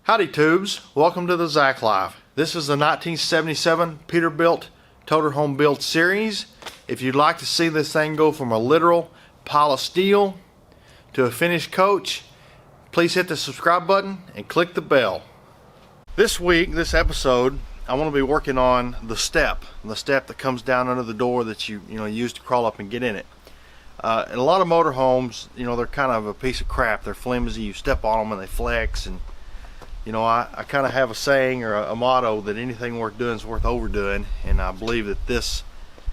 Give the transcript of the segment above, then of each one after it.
Howdy tubes, welcome to the Zach Life. This is the 1977 Peterbilt Toterhome build series. If you'd like to see this thing go from a literal pile of steel to a finished coach, please hit the subscribe button and click the bell. This week, this episode, I want to be working on the step that comes down under the door that you use to crawl up and get in it. And a lot of motorhomes, they're kind of a piece of crap. They're flimsy. You step on them and they flex, and I kind of have a saying or a motto that anything worth doing is worth overdoing, and I believe that this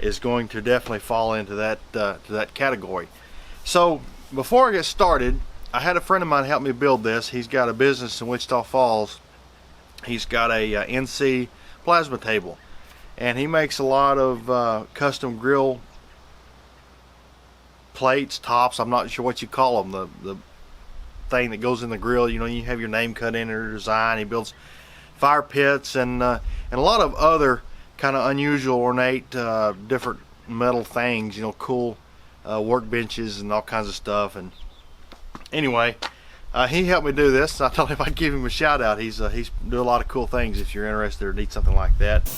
is going to definitely fall into that category. So before I get started, I had a friend of mine help me build this. He's got a business in Wichita Falls. He's got a NC plasma table, and he makes a lot of custom grill plates, tops. I'm not sure what you call them. The thing that goes in the grill, you have your name cut in or design. He builds fire pits and a lot of other kind of unusual, ornate, different metal things, cool workbenches and all kinds of stuff. And anyway, he helped me do this. I told him I'd give him a shout out. He's do a lot of cool things if you're interested or need something like that.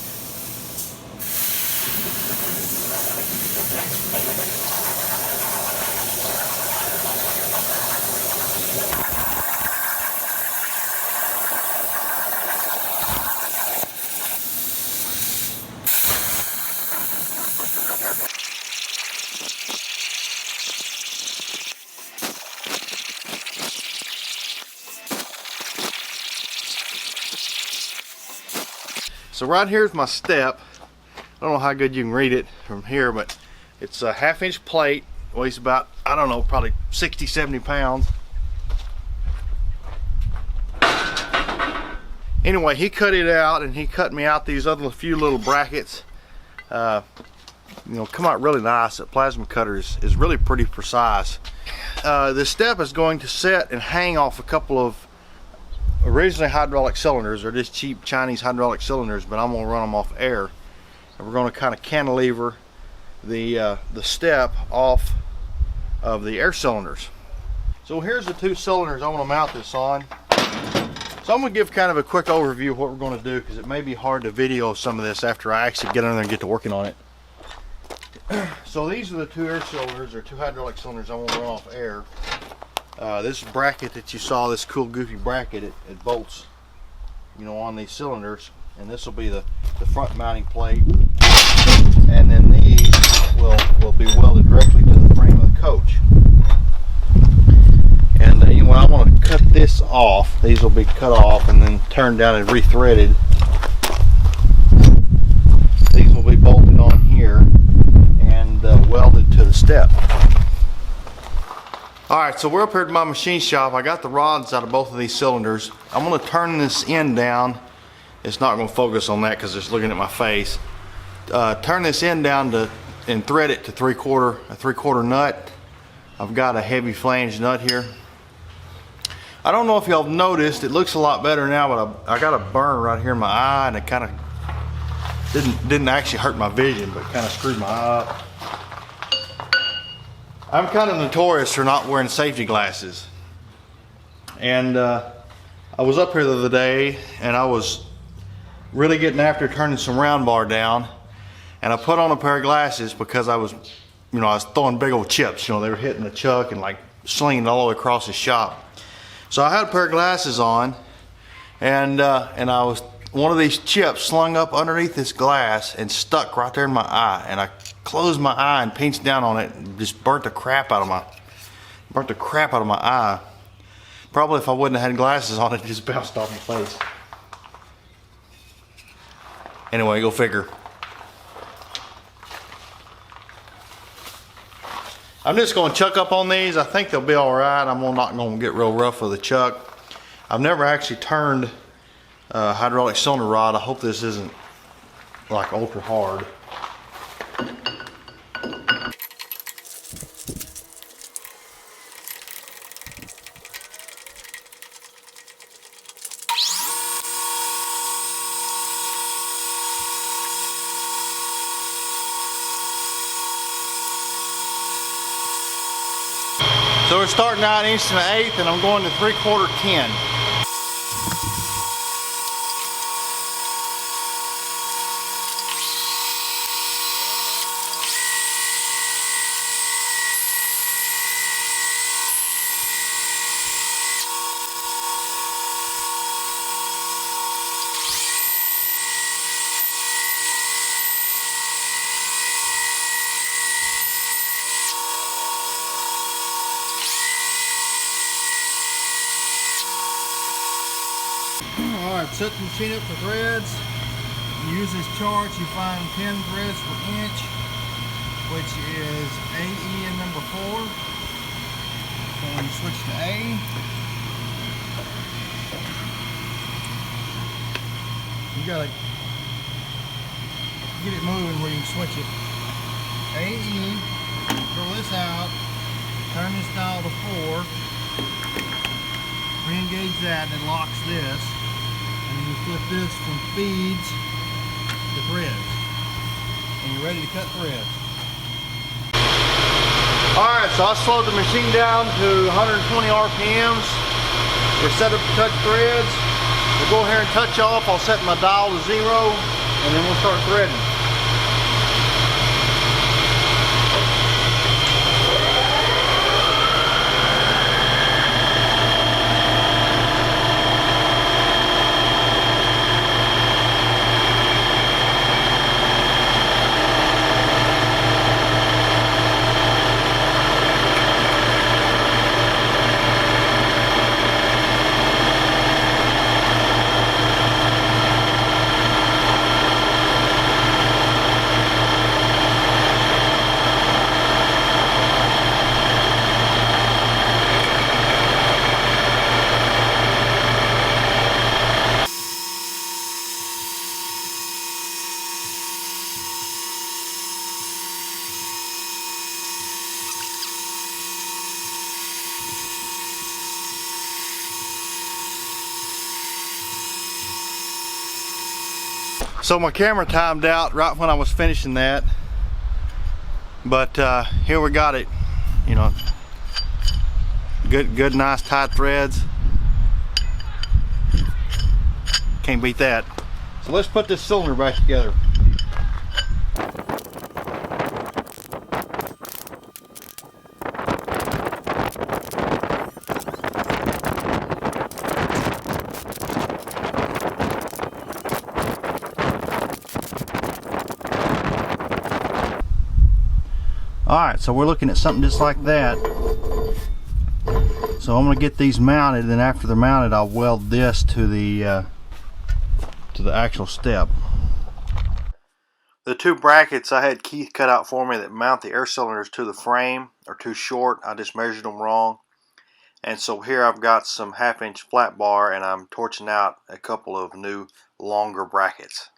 So right here's my step. I don't know how good you can read it from here, but it's a 1/2 inch plate, weighs about, I don't know, probably 60-70 pounds. Anyway, he cut it out, and he cut me out these other few little brackets. Come out really nice. That plasma cutter is really pretty precise. This step is going to set and hang off a couple of originally hydraulic cylinders. They're just cheap Chinese hydraulic cylinders, but I'm going to run them off air, and we're going to kind of cantilever the step off of the air cylinders. So here's the two cylinders I want to mount this on. So I'm going to give kind of a quick overview of what we're going to do, because it may be hard to video some of this after I actually get in there and get to working on it. So these are the two air cylinders, or two hydraulic cylinders I want to run off air. This bracket that you saw, this cool goofy bracket, it bolts on these cylinders, and this will be the front mounting plate, and then these will be welded directly to the frame of the coach. And I want to cut this off. These will be cut off and then turned down and rethreaded. These will be bolted on here and welded to the step. Alright, so we're up here at my machine shop. I got the rods out of both of these cylinders. I'm going to turn this end down. It's not going to focus on that because it's looking at my face. Turn this end down and thread it to a three-quarter nut. I've got a heavy flange nut here. I don't know if y'all noticed, it looks a lot better now, but I got a burn right here in my eye, and it kind of didn't actually hurt my vision, but kind of screwed my eye up. I'm kind of notorious for not wearing safety glasses, and I was up here the other day, and I was really getting after turning some round bar down, and I put on a pair of glasses because I was throwing big old chips. They were hitting the chuck and like slinging it all the way across the shop. So I had a pair of glasses on, and I was one of these chips slung up underneath this glass and stuck right there in my eye, and I closed my eye and pinched down on it and just burnt the crap out of my eye. Probably if I wouldn't have had glasses on, it just bounced off my face. Anyway, go figure. I'm just going to chuck up on these. I think they'll be all right. I'm not going to get real rough with the chuck. I've never actually turned a hydraulic cylinder rod. I hope this isn't like ultra hard. So we're starting out 1 1/8 inches, and I'm going to 3/4 10. Alright, set the machine up for threads. You use this chart, you find 10 threads per inch, which is AE and number 4. So when you switch to A, you gotta get it moving where you can switch it. AE, throw this out, turn this dial to 4, re-engage that, and it locks this. And then you flip this from feeds to threads. And you're ready to cut threads. Alright, so I slowed the machine down to 120 RPMs. We're set up to touch threads. We'll go ahead and touch off. I'll set my dial to 0, and then we'll start threading. So my camera timed out right when I was finishing that, but here we got it. You know, good, nice tight threads. Can't beat that. So let's put this cylinder back together. Alright, so we're looking at something just like that. So I'm going to get these mounted, and then after they're mounted I'll weld this to the actual step. The two brackets I had Keith cut out for me that mount the air cylinders to the frame are too short. I just measured them wrong. And so here I've got some 1/2 inch flat bar, and I'm torching out a couple of new longer brackets.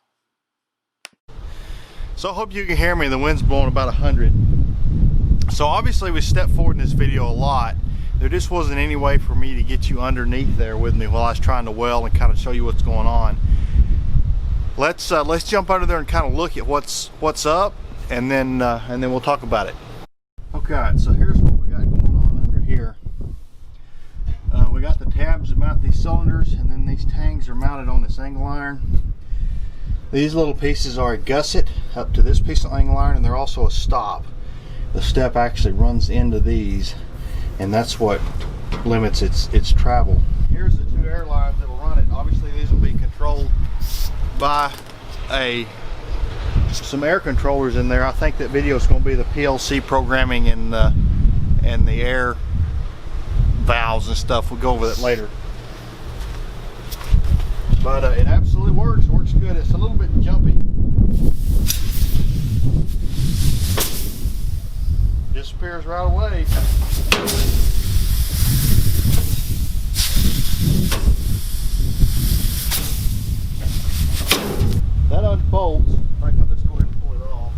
So I hope you can hear me. The wind's blowing about 100. So obviously we stepped forward in this video a lot. There just wasn't any way for me to get you underneath there with me while I was trying to weld and kind of show you what's going on. Let's jump under there and kind of look at what's up, and then we'll talk about it. Okay, so here's what we got going on under here. We got the tabs that mount these cylinders, and then these tangs are mounted on this angle iron. These little pieces are a gusset up to this piece of angle iron, and they're also a stop. The step actually runs into these, and that's what limits its travel. Here's the two air lines that will run it. Obviously these will be controlled by some air controllers in there. I think that video is going to be the PLC programming and the air valves and stuff. We'll go over that later. But it absolutely works. It works good. It's a little bit jumpy. Disappears right away. That unfolds. I think I'll just go ahead and pull it off.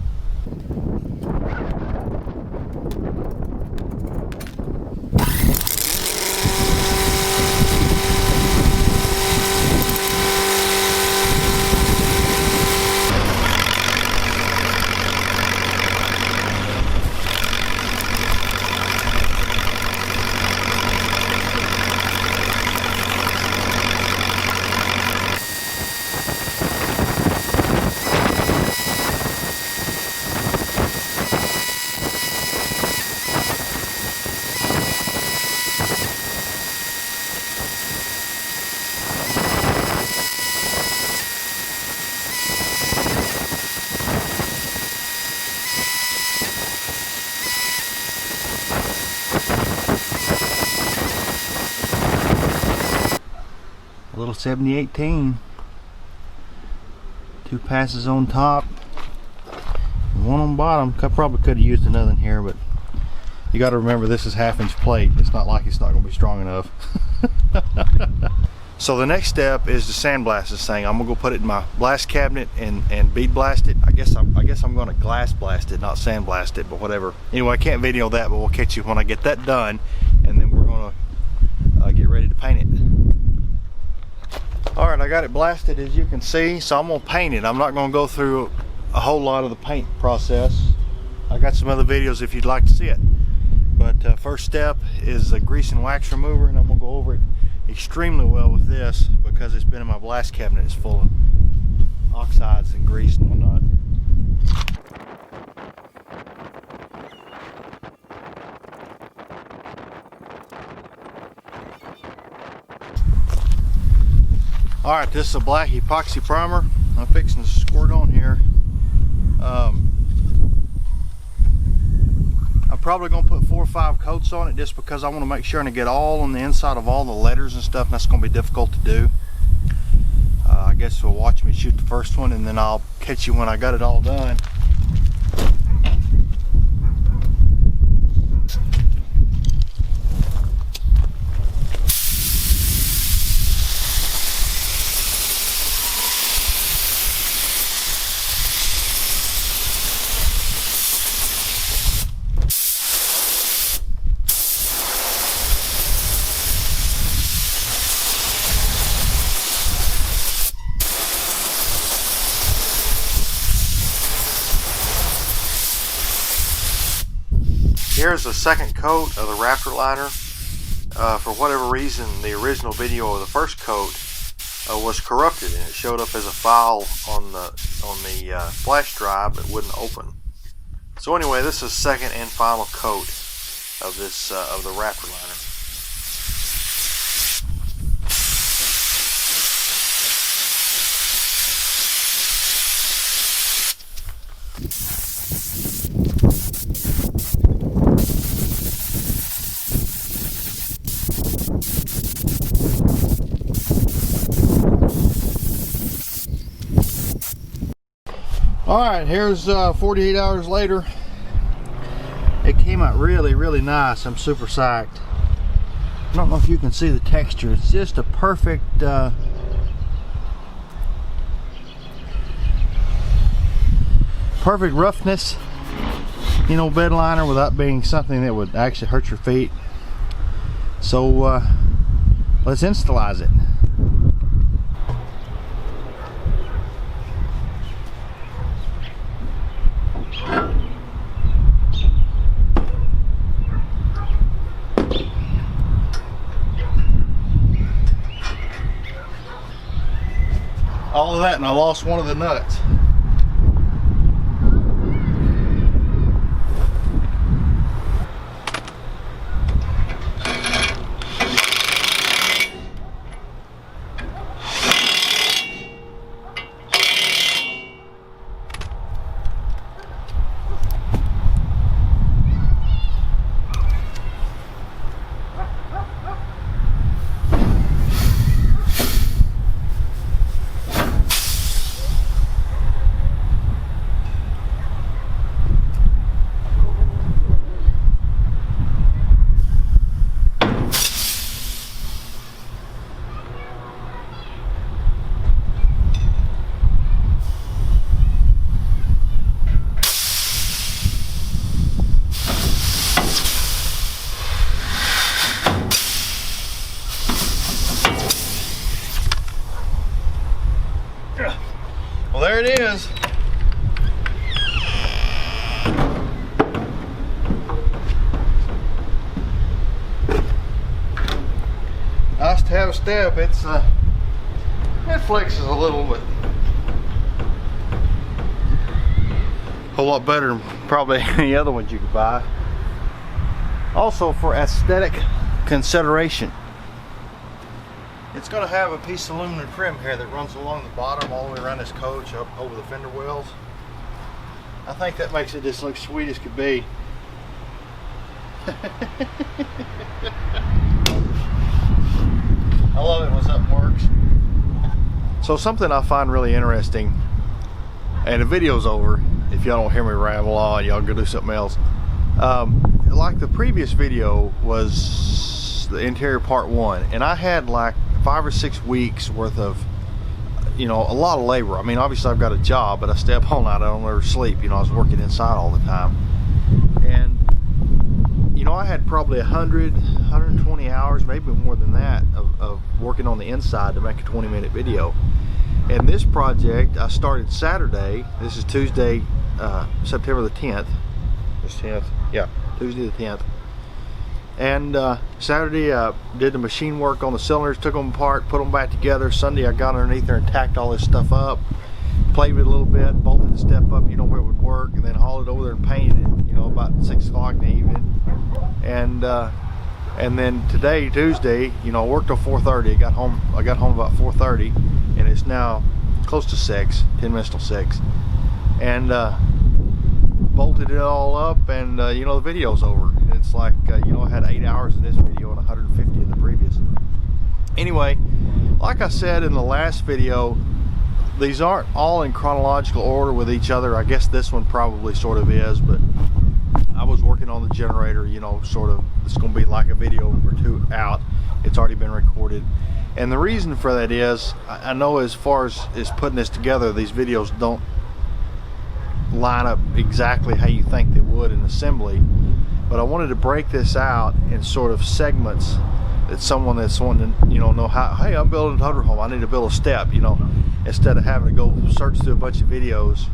A little 7018. 2 passes on top, and 1 on bottom. I probably could have used another in here, but you got to remember this is 1/2 inch plate. It's not like it's not going to be strong enough. So the next step is to sandblast this thing. I'm gonna go put it in my blast cabinet and bead blast it. I guess I'm gonna glass blast it, not sandblast it, but whatever. Anyway, I can't video that, but we'll catch you when I get that done, and then we're gonna get ready to paint it. All right, I got it blasted, as you can see, so I'm gonna paint it. I'm not gonna go through a whole lot of the paint process. I got some other videos if you'd like to see it. But first step is a grease and wax remover, and I'm gonna go over it extremely well with this because it's been in my blast cabinet. It's full of oxides and grease and whatnot. All right, this is a black epoxy primer. I'm fixing to squirt on here. I'm probably gonna put 4 or 5 coats on it just because I want to make sure and get all on the inside of all the letters and stuff, and that's gonna be difficult to do. I guess you'll watch me shoot the first one, and then I'll catch you when I got it all done. Here's the second coat of the Raptor liner. For whatever reason, the original video of the first coat was corrupted, and it showed up as a file on the flash drive that wouldn't open. So anyway, this is the second and final coat of this of the Raptor liner. Alright, here's 48 hours later. It came out really, really nice. I'm super psyched. I don't know if you can see the texture. It's just a perfect perfect roughness, you know, bed liner without being something that would actually hurt your feet. So let's installize it. All of that, and I lost one of the nuts. Well, there it is. Nice to have a step. It flexes a little, but a whole lot better than probably any other ones you could buy. Also, for aesthetic consideration, it's going to have a piece of aluminum trim here that runs along the bottom all the way around this coach up over the fender wells. I think that makes it just look sweet as could be. I love it when something works. So something I find really interesting, and the video's over. If y'all don't hear me ramble on, y'all go do something else. Like the previous video was the interior part 1, and I had like 5 or 6 weeks worth of, you know, a lot of labor. I mean, obviously I've got a job, but I stay up all night. I don't ever sleep. You know, I was working inside all the time, and you know, I had probably 120 hours, maybe more than that, of working on the inside to make a 20-minute video. And this project I started Saturday. This is Tuesday, September the 10th. This 10th, yeah, Tuesday the 10th. And Saturday did the machine work on the cylinders, took them apart, put them back together. Sunday I got underneath there and tacked all this stuff up, played with it a little bit, bolted the step up, you know, where it would work, and then hauled it over there and painted it, you know, about 6 o'clock in the evening. And then today, Tuesday, you know, I worked till 4:30. I got home about 4:30, and it's now close to 6, 10 minutes till 6. And bolted it all up, and you know, the video's over. And it's like, you know, I had 8 hours in this video and 150 in the previous. Anyway, like I said in the last video, these aren't all in chronological order with each other. I guess this one probably sort of is, but I was working on the generator, you know, sort of. It's going to be like a video or 2 out. It's already been recorded. And the reason for that is, I know as far as putting this together, these videos don't line up exactly how you think they would in assembly. But I wanted to break this out in sort of segments that someone that's wanting to, you know how, hey, I'm building a Toterhome, I need to build a step, you know, instead of having to go search through a bunch of videos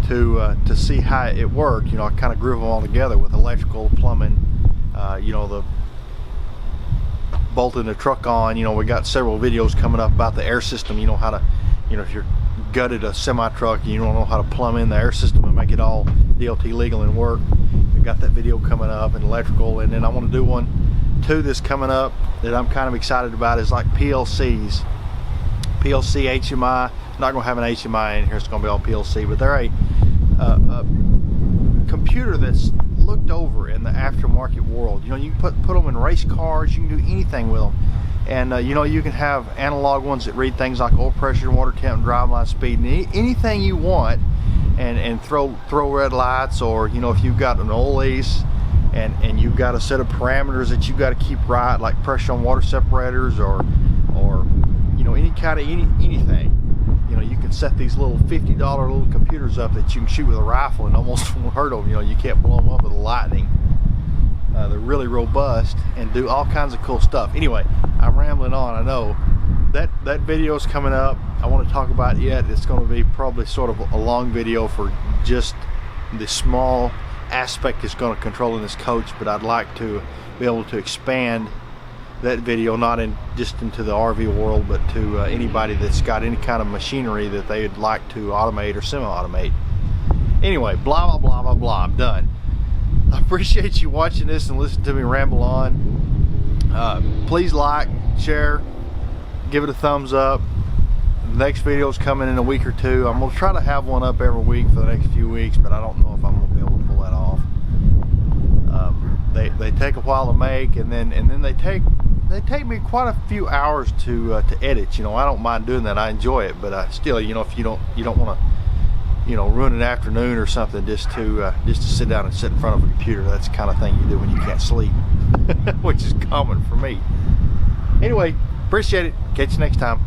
to see how it worked. You know, I kind of groove them all together with electrical, plumbing, you know, the bolting the truck on. You know, we got several videos coming up about the air system, you know, how to, you know, if you're gutted a semi-truck and you don't know how to plumb in the air system and make it all DOT legal and work, we got that video coming up, and electrical. And then I want to do one too that's coming up that I'm kind of excited about, is like PLCs, PLC, HMI. Not going to have an HMI in here, it's going to be all PLC, but they're a computer that's looked over in the aftermarket world. You know, you can put them in race cars, you can do anything with them. And you know, you can have analog ones that read things like oil pressure, water temp, driveline speed, and anything you want, and throw red lights, or you know, if you've got an oil lease and you've got a set of parameters that you've got to keep right, like pressure on water separators, or you know, any kind of anything. You know, you can set these little $50 little computers up that you can shoot with a rifle and almost won't hurt them. You know, you can't blow them up with lightning. They're really robust and do all kinds of cool stuff. Anyway, I'm rambling on. I know that video is coming up. I want to talk about it. It's going to be probably sort of a long video for just the small aspect it's going to control in this coach, but I'd like to be able to expand that video, not just into the RV world, but to anybody that's got any kind of machinery that they'd like to automate or semi-automate. Anyway, blah blah blah blah blah. I'm done. I appreciate you watching this and listening to me ramble on. Please like, share, give it a thumbs up. The next video is coming in a week or 2. I'm gonna try to have one up every week for the next few weeks, but I don't know if I'm gonna be able to pull that off. They take a while to make, and then they take me quite a few hours to edit. You know, I don't mind doing that. I enjoy it, but still, you know, if you don't want to, you know, ruin an afternoon or something just to sit down and sit in front of a computer, that's the kind of thing you do when you can't sleep, which is common for me. Anyway, appreciate it. Catch you next time.